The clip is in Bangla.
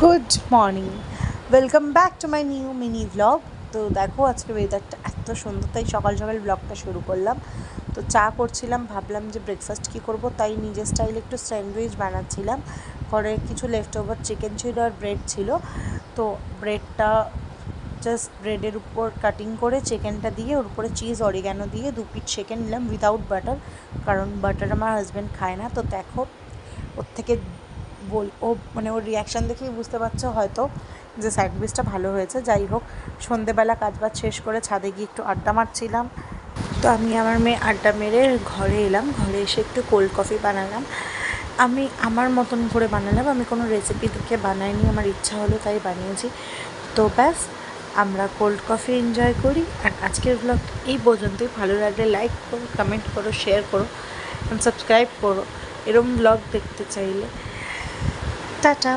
Good morning, welcome back to my new mini blog. তো দেখো আজকে ওয়েদারটা এত সুন্দর, তাই সকাল সকাল ব্লগটা শুরু করলাম। তো চা করছিলাম, ভাবলাম যে ব্রেকফাস্ট কী করব, তাই নিজের স্টাইলে একটু স্যান্ডউইচ বানাচ্ছিলাম। ঘরে কিছু লেফট ওভার চিকেন ছিল আর ব্রেড ছিল। তো ব্রেডটা জাস্ট ব্রেডের উপর কাটিং করে চিকেনটা দিয়ে ওর উপরে চিজ অরিগ্যানো দিয়ে 2 পিস সেঁকে নিলাম উইদাউট বাটার, কারণ বাটার আমার হাজব্যান্ড খায় না। তো দেখো ওর থেকে মানে ওর রিয়াকশান দেখেই বুঝতে পারছো হয়তো যে স্যান্ডউইচটা ভালো হয়েছে। যাই হোক, সন্ধেবেলা কাজবাজ শেষ করে ছাদে গিয়ে একটু আড্ডা মারছিলাম। তো আমি আমার মেয়ে আড্ডা মেরে ঘরে এলাম। ঘরে এসে একটু কোল্ড কফি বানালাম। আমি আমার মতন করে বানালাম, আমি কোনো রেসিপি দেখে বানাইনি, আমার ইচ্ছা হলো তাই বানিয়েছি। তো ব্যাস, আমরা কোল্ড কফি এনজয় করি। আর আজকের ব্লগ এই পর্যন্তই। ভালো লাগলে লাইক করো, কমেন্ট করো, শেয়ার করো, সাবস্ক্রাইব করো এরম ব্লগ দেখতে চাইলে। টাটা।